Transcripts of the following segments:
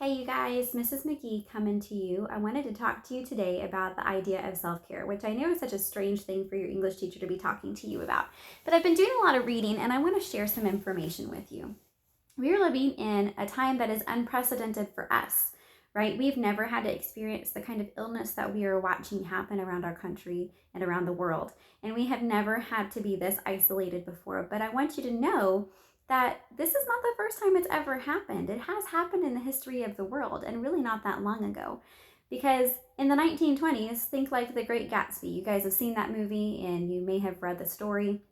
Hey, you guys, Mrs. McGee coming to you. I wanted to talk to you today about the idea of self care, which I know is such a strange thing for your English teacher to be talking to you about. But I've been doing a lot of reading and I want to share some information with you. We are living in a time that is unprecedented for us, right? We've never had to experience the kind of illness that we are watching happen around our country and around the world. And we have never had to be this isolated before. But I want you to know that this is not the first time it's ever happened. It has happened in the history of the world and really not that long ago. Because in the 1920s, think like The Great Gatsby. You guys have seen that movie and you may have read the story.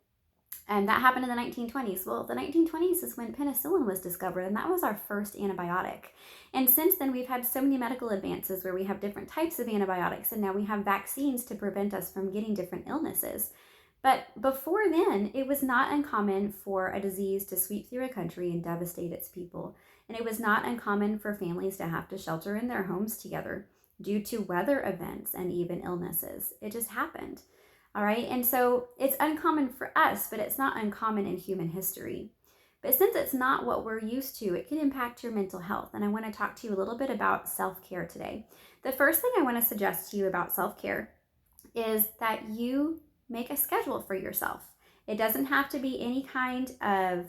And that happened in the 1920s. Well, the 1920s is when penicillin was discovered, and that was our first antibiotic. And since then, we've had so many medical advances where we have different types of antibiotics, and now we have vaccines to prevent us from getting different illnesses. But before then, it was not uncommon for a disease to sweep through a country and devastate its people. And it was not uncommon for families to have to shelter in their homes together due to weather events and even illnesses. It just happened. All right. And so it's uncommon for us, but it's not uncommon in human history. But since it's not what we're used to, it can impact your mental health. And I want to talk to you a little bit about self care today. The first thing I want to suggest to you about self care is that you make a schedule for yourself. It doesn't have to be any kind of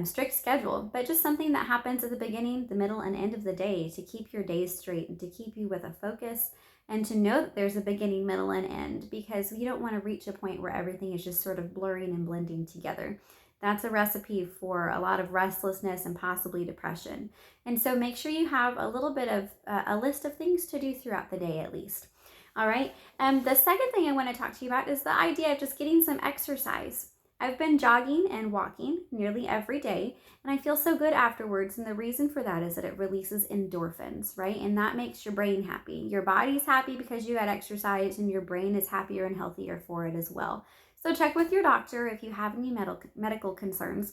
strict schedule, but just something that happens at the beginning, the middle, and end of the day to keep your days straight and to keep you with a focus and to know that there's a beginning, middle, and end, because you don't want to reach a point where everything is just sort of blurring and blending together. That's a recipe for a lot of restlessness and possibly depression. And so make sure you have a little bit of a list of things to do throughout the day at least. All right. The second thing I want to talk to you about is the idea of just getting some exercise. I've been jogging and walking nearly every day, and I feel so good afterwards. And the reason for that is that it releases endorphins, right? And that makes your brain happy. Your body's happy because you had exercise, and your brain is happier and healthier for it as well. So check with your doctor if you have any medical concerns,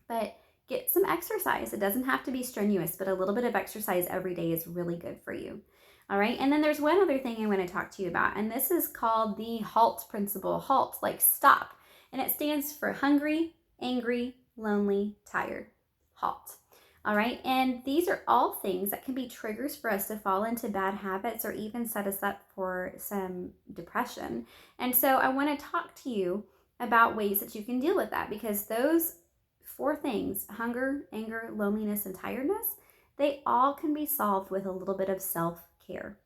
but get some exercise. It doesn't have to be strenuous, but a little bit of exercise every day is really good for you. All right. And then there's one other thing I want to talk to you about, and this is called the HALT principle. HALT, like stop. And it stands for hungry, angry, lonely, tired. HALT. All right. And these are all things that can be triggers for us to fall into bad habits or even set us up for some depression. And so I want to talk to you about ways that you can deal with that, because those four things, hunger, anger, loneliness, and tiredness, they all can be solved with a little bit of self-care.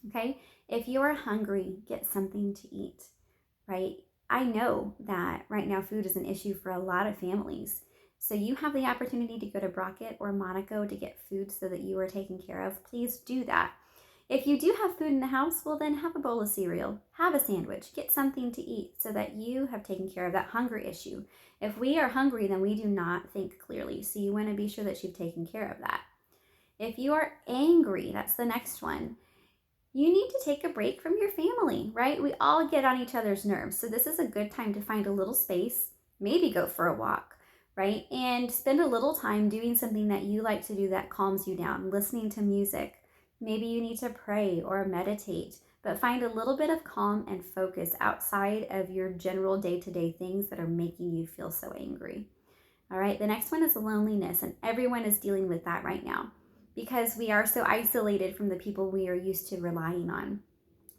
Okay? If you are hungry, get something to eat, right? I know that right now food is an issue for a lot of families. So you have the opportunity to go to Brockett or Monaco to get food so that you are taken care of. Please do that. If you do have food in the house, well, then have a bowl of cereal, have a sandwich, get something to eat so that you have taken care of that hunger issue. If we are hungry, then we do not think clearly. So you want to be sure that you've taken care of that. If you are angry, that's the next one. You need to take a break from your family, right? We all get on each other's nerves. So this is a good time to find a little space, maybe go for a walk, right? And spend a little time doing something that you like to do that calms you down, listening to music. Maybe you need to pray or meditate, but find a little bit of calm and focus outside of your general day-to-day things that are making you feel so angry. All right, the next one is loneliness, and everyone is dealing with that right now because we are so isolated from the people we are used to relying on.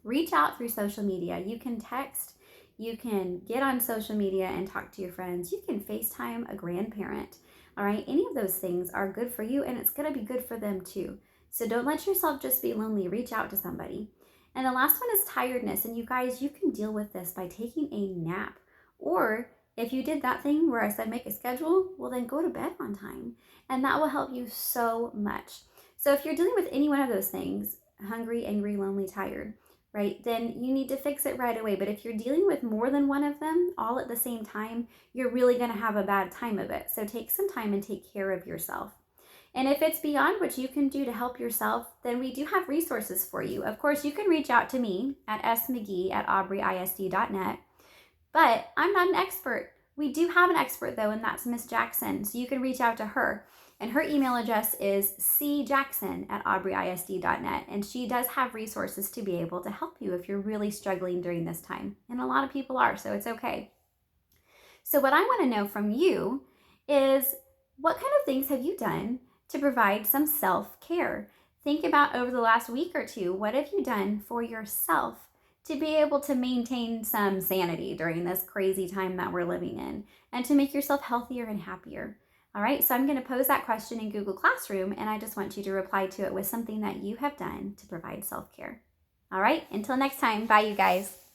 Reach out through social media. You can text, you can get on social media and talk to your friends, you can FaceTime a grandparent. All right, any of those things are good for you, and it's going to be good for them too. So don't let yourself just be lonely. Reach out to somebody. And the last one is tiredness. And you guys, you can deal with this by taking a nap. Or if you did that thing where I said make a schedule, well, then go to bed on time. And that will help you so much. So if you're dealing with any one of those things, hungry, angry, lonely, tired, right, then you need to fix it right away. But if you're dealing with more than one of them all at the same time, you're really going to have a bad time of it. So take some time and take care of yourself. And if it's beyond what you can do to help yourself, then we do have resources for you. Of course, you can reach out to me at smcgee@aubreyisd.net, but I'm not an expert. We do have an expert though, and that's Miss Jackson. So you can reach out to her. And her email address is cjackson@aubreyisd.net. And she does have resources to be able to help you if you're really struggling during this time. And a lot of people are, so it's okay. So what I want to know from you is, what kind of things have you done to provide some self-care. Think about over the last week or two, what have you done for yourself to be able to maintain some sanity during this crazy time that we're living in and to make yourself healthier and happier? All right, so I'm going to pose that question in Google Classroom, and I just want you to reply to it with something that you have done to provide self-care. All right, until next time, bye you guys.